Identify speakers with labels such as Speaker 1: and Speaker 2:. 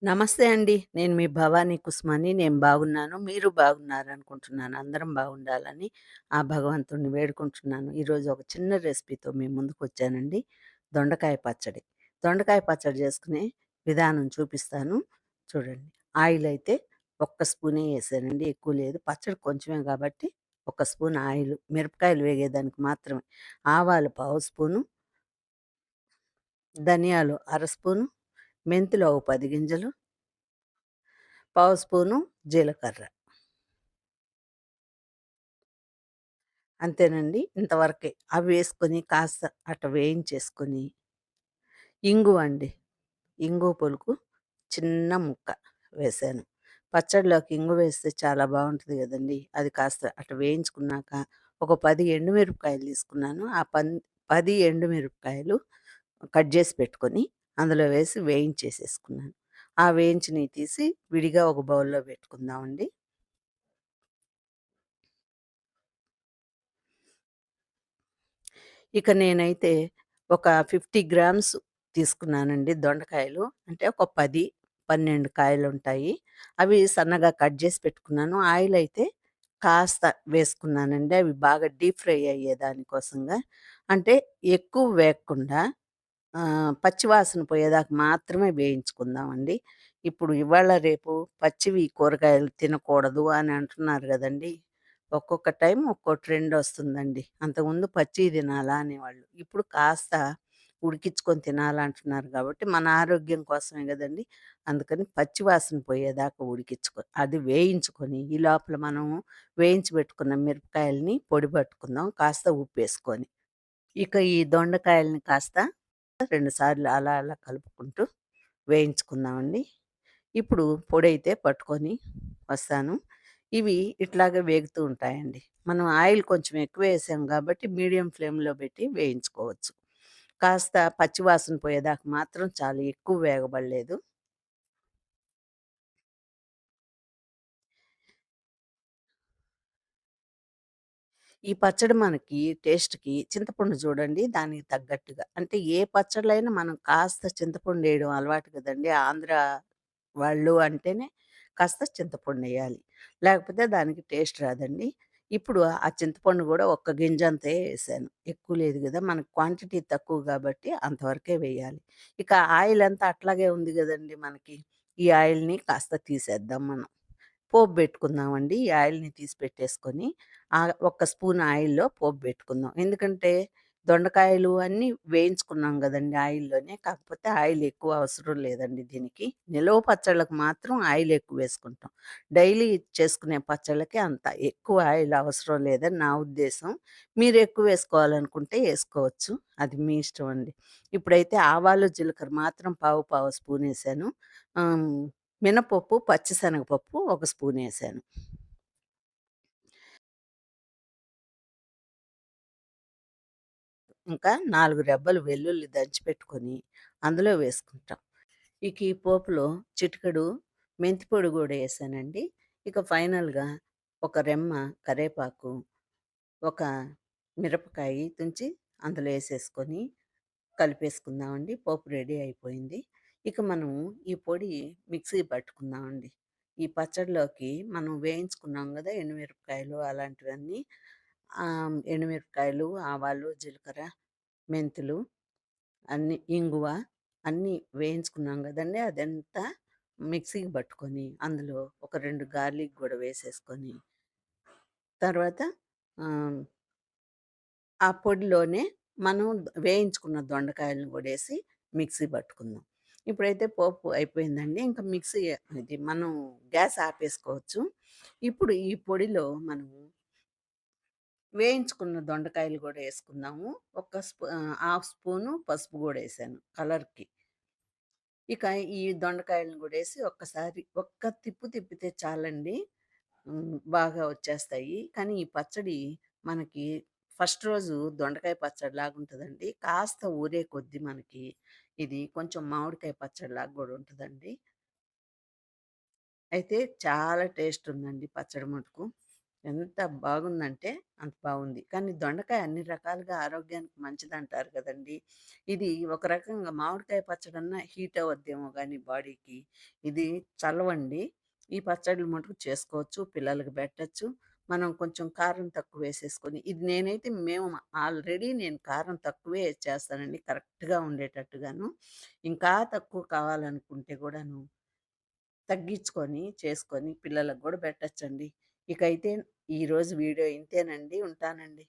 Speaker 1: నమస్తే అండి. నేను మీ భవానీ కుసుమని. నేను బాగున్నాను. మీరు బాగున్నారనుకుంటున్నాను. అందరం బాగుండాలని ఆ భగవంతుడిని వేడుకుంటున్నాను. ఈరోజు ఒక చిన్న రెసిపీతో మీ ముందుకొచ్చానండి. దొండకాయ పచ్చడి. దొండకాయ పచ్చడి చేసుకునే విధానం చూపిస్తాను. చూడండి. ఆయిల్ అయితే ఒక్క స్పూనే ఏసానండి. ఎక్కువ లేదు. పచ్చడి కొంచెమే కాబట్టి ఒక స్పూన్ ఆయిలు. మిరపకాయలు వేగేదానికి మాత్రమే. ఆవాలు పావు స్పూను, ధనియాలు అర స్పూను, మెంతులు ఓ 10 గింజలు, పావు స్పూను జీలకర్ర. అంతేనండి. ఇంతవరకే. అవి వేసుకొని కాస్త అట్ట వేయించేసుకొని, ఇంగువ అండి. ఇంగువ పులుకు చిన్న ముక్క వేశాను. పచ్చడిలోకి ఇంగువేస్తే చాలా బావుంటది గదండీ! అది కాస్త అట్ట వేయించుకున్నాక, ఒక 10 ఎండుమిరపకాయలు తీసుకున్నాను. 10 ఎండుమిరపకాయలు కట్ జేసి పెట్టుకొని, అందులో వేసి వేయించేసేసుకున్నాను. ఆ వేయించినయి తీసి విడిగా ఒక బౌల్‌లో పెట్టుకుందామండి. ఇక నేనైతే ఒక 50 గ్రామ్స్ తీసుకున్నానండి దొండకాయలు. అంటే ఒక 10, 12 కాయలుంటాయి. అవి సన్నగా కట్ జేసి పెట్టుకున్నాను. ఆయిలయితే కాస్త వేసుకున్నానండి. అవి బాగా డీప్ ఫ్రై అయ్యే దానికోసంగా. అంటే ఎక్కువ వేగకుండా పచ్చి వాసన పోయేదాకా మాత్రమే వేయించుకుందామండి. ఇప్పుడు ఇవాళ రేపు పచ్చివి కూరగాయలు తినకూడదు అని అంటున్నారు గదండీ! ఒక్కొక్క టైం ఒక్కో ట్రెండొస్తుందండి. అంతకుముందు పచ్చియి తినాలా అనేవాళ్ళు. ఇప్పుడు కాస్త ఉడికించుకొని తినాలంటున్నారు గాబట్టి, మన ఆరోగ్యం కోసమే గదండీ! అందుకని పచ్చి వాసన పోయేదాకా అది వేయించుకొని, ఈ లోపల మనం వేయించి పెట్టుకున్న మిరపకాయలని పొడి పట్టుకుందాం కాస్త ఉప్పేసుకొని. ఇక ఈ దొండకాయలని కాస్త 2 సార్లు అలా అలా కలుపుకుంటూ వేయించుకుందామండి. ఇప్పుడు పొడైతే పట్టుకొని వస్తాను. ఇవి ఇట్లాగే వేగుతూ ఉంటాయండి. మనం ఆయిల్ కొంచెం ఎక్కువేసాం గాబట్టి మీడియం ఫ్లేమ్‌లో పెట్టి వేయించుకోవచ్చు. కాస్త పచ్చి వాసన పోయేదాకా మాత్రం చాలు. ఎక్కువ వేగబడలేదు. ఈ పచ్చడి మనకి టేస్ట్‌కి చింతపండు చూడండి దానికి తగ్గట్టుగా. అంటే ఏ పచ్చడిలైనా మనం కాస్త చింతపండేయడం అలవాటు కదండీ! ఆంధ్ర వాళ్ళు అంటేనే కాస్త చింతపండెయ్యాలి. లేకపోతే దానికి టేస్ట్ రాదండి. ఇప్పుడు ఆ చింతపండు గూడా ఒక్క గింజంతే ఏశాను. ఎక్కువ లేదు గదా! మనకు క్వాంటిటీ తక్కువ గాబట్టి అంతవరకే వేయాలి. ఇక ఆయిలంతా అట్లాగే ఉంది గదండీ మనకి. ఈ ఆయిల్‌ని కాస్త తీసేద్దాం మనం. పోపు బెట్టుకుందామండి. ఈ ఆయిల్‌ని తీసి పెట్టేసుకొని, ఒక్క స్పూన్ ఆయిల్‌లో పోపు బెట్టుకుందాం. ఎందుకంటే, దొండకాయలు అన్నీ వేయించుకున్నాం గదండీ ఆయిల్‌లోనే. కాకపోతే ఆయిల్ ఎక్కువ అవసరం లేదండి దీనికి. నిలవ పచ్చళ్ళకి మాత్రం ఆయిల్ ఎక్కువేసుకుంటాం. డైలీ చేసుకునే పచ్చళ్ళకి అంత ఎక్కువ ఆయిల్ అవసరం లేదని నా ఉద్దేశం. మీరు ఎక్కువేసుకోవాలనుకుంటే ఏసుకోవచ్చు. అది మీ ఇష్టం అండి. ఇప్పుడైతే ఆవాలు, జీలకర్ర మాత్రం పావు, పావు స్పూనేశాను. ఆహ్, మినపప్పు, పచ్చిశనగపప్పు ఒక స్పూనేశాను. ఇంకా 4 రెబ్బలు వెల్లుల్లి దంచిపెట్టుకొని అందులో వేసుకుంటాం. ఇక ఈ పోపులో చిటికెడు మెంతి పొడి గూడా ఏశానండి. ఇక ఫైనల్‌గా ఒక రెమ్మ కరేపాకు, ఒక మిరపకాయి తుంచి అందులో ఏసేసుకొని కలిపేసుకుందామండి. పోపు రెడీ అయిపోయింది. ఇక మనం ఈ పొడి మిక్సీ పట్టుకుందామండి. ఈ పచ్చడిలోకి మనం వేయించుకున్నాం గదా! ఎండుమిరపకాయలు అలాంటివన్నీ ఎండుమిరపకాయలు, ఆవాలు, జీలకర్ర, మెంతులు అన్నీ ఇంగువ అన్నీ వేయించుకున్నాం గదండీ! అదంతా మిక్సీకి పట్టుకొని, అందులో ఒక 2 గార్లిక్ గూడా వేసేసుకొని, తర్వాత ఆహ్ ఆ పొడిలోనే మనం వేయించుకున్న దొండకాయలను గూడేసి మిక్సీ పట్టుకుందాం. ఇప్పుడైతే పోపు అయిపోయిందండి. ఇంకా మిక్సీ ఇది మనం గ్యాస్ ఆపేసుకోవచ్చు. ఇప్పుడు ఈ పొడిలో మనము వేయించుకున్న దొండకాయలు గూడా యేసుకుందాము. హాఫ్ స్పూను పసుపు గూడేసాను కలర్‌కి. ఇక ఈ దొండకాయలను గూడేసి ఒక్కసారి ఒక్క తిప్పు తిప్పితే చాలండి. బాగా వచ్చేస్తాయి. కానీ ఈ పచ్చడి మనకి ఫస్ట్ రోజు దొండకాయ పచ్చడిలాగుంటదండి. కాస్త ఊరే కొద్దీ మనకి ఇది కొంచెం మామిడికాయ పచ్చడిలాగా గూడా ఉంటదండి. అయితే చాలా టేస్ట్ ఉందండి పచ్చడి మటుకు. ఎంత బాగుందంటే అంత బాగుంది. కానీ దొండకాయ అన్ని రకాలుగా ఆరోగ్యానికి మంచిదంటారు కదండీ! ఇది ఒక రకంగా మామిడికాయ పచ్చడన్నా హీట్ అవ్వద్దేమో గానీ బాడీకి. ఇది చలవండి. ఈ పచ్చడ్లు మటుకు చేసుకోవచ్చు. పిల్లలకి పెట్టొచ్చు. మనం కొంచెం కారం తక్కువేసేసుకొని ఇది నేనైతే ఆల్రెడీ నేను కారం తక్కువే చేస్తానండి కరెక్ట్‌గా ఉండేటట్టుగాను. ఇంకా తక్కువ కావాలనుకుంటే గూడాను తగ్గించుకొని, చేసుకొని పిల్లలకు గూడా పెట్టొచ్చండి. ఇకైతే ఈరోజు వీడియో ఇంతేనండి. ఉంటానండి.